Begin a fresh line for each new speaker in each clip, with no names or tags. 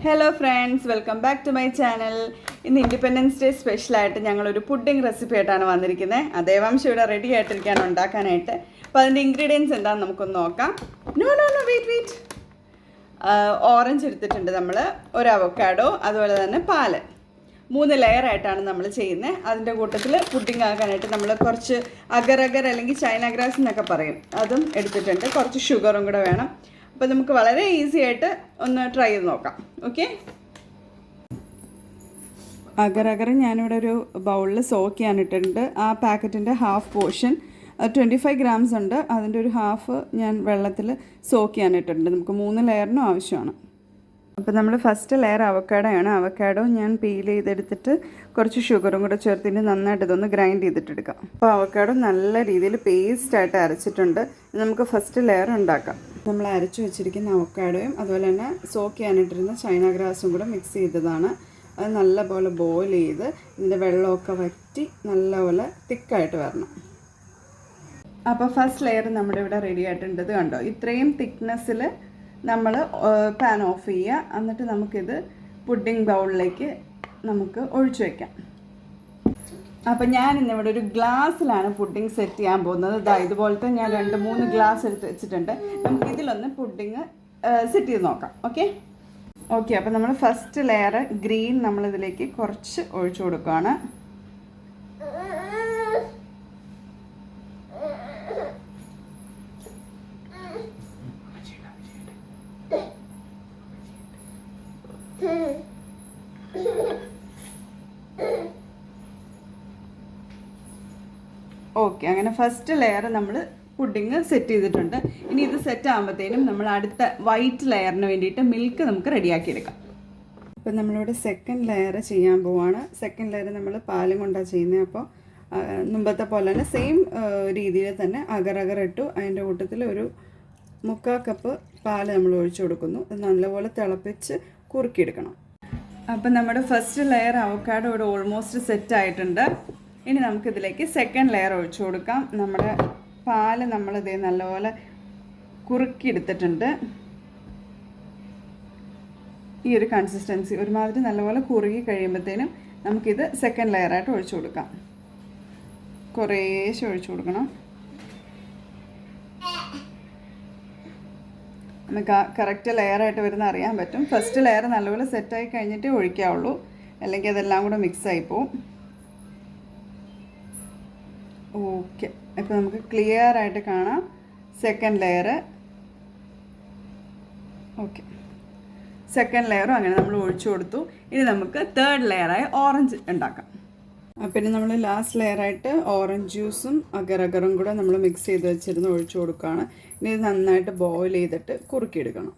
Hello friends, welcome back to my channel. ഇന്ന് independence day സ്പെഷ്യലായിട്ട് ഞങ്ങളൊരു പുഡിംഗ് റെസിപ്പി ആയിട്ടാണ് വന്നിരിക്കുന്നത്. ദേവാംശം ഇവിടെ റെഡി ആയിട്ടിരിക്കുകയാണ് ഉണ്ടാക്കാനായിട്ട്. അപ്പോൾ അതിൻ്റെ ഇൻഗ്രീഡിയൻസ് എന്താണെന്ന് നമുക്കൊന്ന് നോക്കാം. വെയിറ്റ്. ഓറഞ്ച് എടുത്തിട്ടുണ്ട് നമ്മൾ, ഒരു അവക്കാഡോ, അതുപോലെ തന്നെ പാല്. 3 ലെയറായിട്ടാണ് നമ്മൾ ചെയ്യുന്നത്. അതിൻ്റെ കൂട്ടത്തിൽ പുഡിംഗ് ആക്കാനായിട്ട് നമ്മൾ കുറച്ച് അഗർ അല്ലെങ്കിൽ ചൈന ഗ്രാസ് എന്നൊക്കെ പറയും, അതും എടുത്തിട്ടുണ്ട്. കുറച്ച് ഷുഗറും കൂടെ വേണം. അപ്പോൾ നമുക്ക് വളരെ ഈസി ആയിട്ട് ഒന്ന് ട്രൈ ചെയ്ത് നോക്കാം. ഓക്കെ, അഗർ ഞാനിവിടെ ഒരു ബൗളിൽ സോക്ക് ചെയ്യാനിട്ടുണ്ട്. ആ പാക്കറ്റിൻ്റെ ഹാഫ് പോർഷൻ 25 ഗ്രാംസ് ഉണ്ട്. അതിൻ്റെ ഒരു ഹാഫ് ഞാൻ വെള്ളത്തിൽ സോക്ക് ചെയ്യാനിട്ടുണ്ട്. നമുക്ക് 3 ലെയറിനും ആവശ്യമാണ്. അപ്പോൾ നമ്മൾ ഫസ്റ്റ് ലെയർ അവക്കാഡോയാണ്. അവക്കാഡോ ഞാൻ പീൽ ചെയ്തെടുത്തിട്ട് കുറച്ച് ഷുഗറും കൂടെ ചേർത്തിട്ട് നന്നായിട്ട് ഇതൊന്ന് ഗ്രൈൻഡ് ചെയ്തിട്ടെടുക്കാം. അപ്പോൾ അവക്കാഡോ നല്ല രീതിയിൽ പേസ്റ്റായിട്ട് അരച്ചിട്ടുണ്ട്. നമുക്ക് ഫസ്റ്റ് ലെയർ ഉണ്ടാക്കാം. നമ്മൾ അരച്ചു വെച്ചിരിക്കുന്ന അവക്കാഡോയും അതുപോലെ തന്നെ സോക്ക് ചെയ്യാനിട്ടിരുന്ന ചൈന ഗ്രാസും കൂടെ മിക്സ് ചെയ്തതാണ്. അത് നല്ലപോലെ ബോയിൽ ചെയ്ത് ഇതിൻ്റെ വെള്ളമൊക്കെ വറ്റി നല്ലപോലെ തിക്കായിട്ട് വരണം. അപ്പോൾ ഫസ്റ്റ് ലെയർ നമ്മുടെ ഇവിടെ റെഡി ആയിട്ടുണ്ട്. ഇത് കണ്ടോ, ഇത്രയും തിക്നെസ്സിൽ നമ്മൾ പാൻ ഓഫ് ചെയ്യുക. എന്നിട്ട് നമുക്കിത് പുഡിംഗ് ബൗളിലേക്ക് നമുക്ക് ഒഴിച്ചു വയ്ക്കാം. അപ്പം ഞാൻ ഇന്നിവിടെ ഒരു ഗ്ലാസ്സിലാണ് പുഡിംഗ് സെറ്റ് ചെയ്യാൻ പോകുന്നത്. ഇതുപോലത്തെ ഞാൻ 2-3 ഗ്ലാസ് എടുത്ത് വെച്ചിട്ടുണ്ട്. നമുക്ക് ഇതിലൊന്ന് പുഡിംഗ് സെറ്റ് ചെയ്ത് നോക്കാം. ഓക്കെ, അപ്പം നമ്മൾ ഫസ്റ്റ് ലെയർ ഗ്രീൻ നമ്മളിതിലേക്ക് കുറച്ച് ഒഴിച്ചു കൊടുക്കുകയാണ്. ഓക്കെ, അങ്ങനെ ഫസ്റ്റ് ലെയർ നമ്മൾ പുഡിംഗ് സെറ്റ് ചെയ്തിട്ടുണ്ട്. ഇനി ഇത് സെറ്റ് ആകുമ്പോഴത്തേനും നമ്മൾ അടുത്ത വൈറ്റ് ലെയറിന് വേണ്ടിയിട്ട് മിൽക്ക് നമുക്ക് റെഡിയാക്കി എടുക്കാം. അപ്പം നമ്മളിവിടെ സെക്കൻഡ് ലെയർ ചെയ്യാൻ പോവാണ്. സെക്കൻഡ് ലെയർ നമ്മൾ പാലും കൊണ്ടാണ് ചെയ്യുന്നത്. അപ്പോൾ മുമ്പത്തെ പോലെ തന്നെ സെയിം രീതിയിൽ തന്നെ അഗർ ഇട്ടു. അതിൻ്റെ കൂട്ടത്തിൽ ഒരു 3/4 കപ്പ് പാൽ നമ്മൾ ഒഴിച്ചു കൊടുക്കുന്നു. അത് നല്ലപോലെ തിളപ്പിച്ച് കുറുക്കിയെടുക്കണം. അപ്പം നമ്മുടെ ഫസ്റ്റ് ലെയർ അവക്കാഡോ ഇവിടെ ഓൾമോസ്റ്റ് സെറ്റ് ആയിട്ടുണ്ട്. ഇനി നമുക്കിതിലേക്ക് സെക്കൻഡ് ലെയർ ഒഴിച്ചു കൊടുക്കാം. നമ്മുടെ പാല് നമ്മളിത് നല്ലപോലെ കുറുക്കിയെടുത്തിട്ടുണ്ട്. ഈ ഒരു കൺസിസ്റ്റൻസി ഒരുമാതിരി നല്ലപോലെ കുറുകി കഴിയുമ്പോഴത്തേനും നമുക്കിത് സെക്കൻഡ് ലെയറായിട്ട് ഒഴിച്ചു കൊടുക്കാം. കുറേശ്ശെ ഒഴിച്ചു കൊടുക്കണം. നമുക്ക് കറക്റ്റ് ലെയറായിട്ട് വരുന്ന അറിയാൻ പറ്റും. ഫസ്റ്റ് ലെയർ നല്ലപോലെ സെറ്റായി കഴിഞ്ഞിട്ടേ ഒഴിക്കാവുള്ളൂ, അല്ലെങ്കിൽ അതെല്ലാം കൂടെ മിക്സായി പോവും. ഓക്കെ, ഇപ്പോൾ നമുക്ക് ക്ലിയർ ആയിട്ട് കാണാം സെക്കൻഡ് ലെയർ. ഓക്കെ, സെക്കൻഡ് ലെയറും അങ്ങനെ നമ്മൾ ഒഴിച്ചു കൊടുത്തു. ഇനി നമുക്ക് തേർഡ് ലെയറായ ഓറഞ്ച് ഉണ്ടാക്കാം. പിന്നെ നമ്മൾ ലാസ്റ്റ് ലെയറായിട്ട് ഓറഞ്ച് ജ്യൂസും അഗറും കൂടെ നമ്മൾ മിക്സ് ചെയ്ത് വെച്ചിരുന്ന് ഒഴിച്ചു കൊടുക്കുകയാണ്. ഇനി ഇത് നന്നായിട്ട് ബോയിൽ ചെയ്തിട്ട് കുറുക്കിയെടുക്കണം.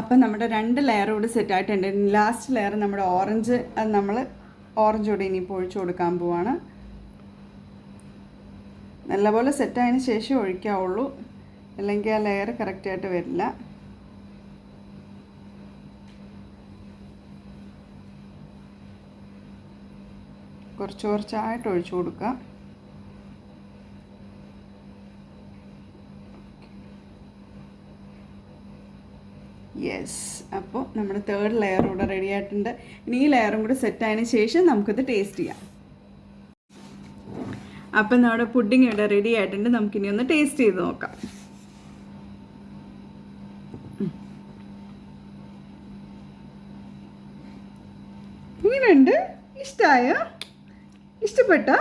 അപ്പം നമ്മുടെ 2 ലെയർ കൂടി സെറ്റായിട്ടുണ്ട്. ലാസ്റ്റ് ലെയർ നമ്മുടെ ഓറഞ്ച്, അത് നമ്മൾ ഓറഞ്ച് കൂടി ഇനിയിപ്പോൾ ഒഴിച്ചു കൊടുക്കാൻ പോവാണ്. നല്ലപോലെ സെറ്റായതിന് ശേഷം ഒഴിക്കാവുള്ളൂ, അല്ലെങ്കിൽ ആ ലെയർ കറക്റ്റായിട്ട് വരില്ല. കുറച്ചായിട്ട് ഒഴിച്ചു കൊടുക്കുക. യെസ്, അപ്പോൾ നമ്മുടെ തേർഡ് ലെയർ കൂടെ റെഡി ആയിട്ടുണ്ട്. ഇനി ഈ ലെയറും കൂടി സെറ്റായതിന് ശേഷം നമുക്കിത് ടേസ്റ്റ് ചെയ്യാം. അപ്പം നമ്മുടെ പുഡിംഗ് ഇവിടെ റെഡി ആയിട്ടുണ്ട്. നമുക്കിനി ഒന്ന് ടേസ്റ്റ് ചെയ്ത് നോക്കാം. ഇങ്ങനെയുണ്ട്. ഇഷ്ടമായോ? ഇഷ്ടപ്പെട്ടോ?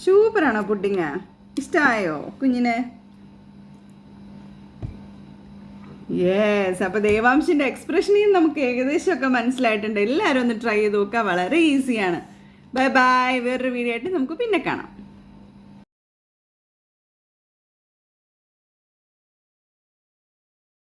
സൂപ്പറാണോ പുഡിങ്? ഇഷ്ടമായോ കുഞ്ഞിന്? യെസ്, അപ്പോൾ ദേവാംശിൻ്റെ എക്സ്പ്രഷനിൽ നമുക്ക് ഏകദേശമൊക്കെ മനസ്സിലായിട്ടുണ്ട്. എല്ലാവരും ഒന്ന് ട്രൈ ചെയ്ത് നോക്കുക. വളരെ ഈസിയാണ്. ബൈ. വേറൊരു വീഡിയോ ആയിട്ട് നമുക്ക് പിന്നെ കാണാം.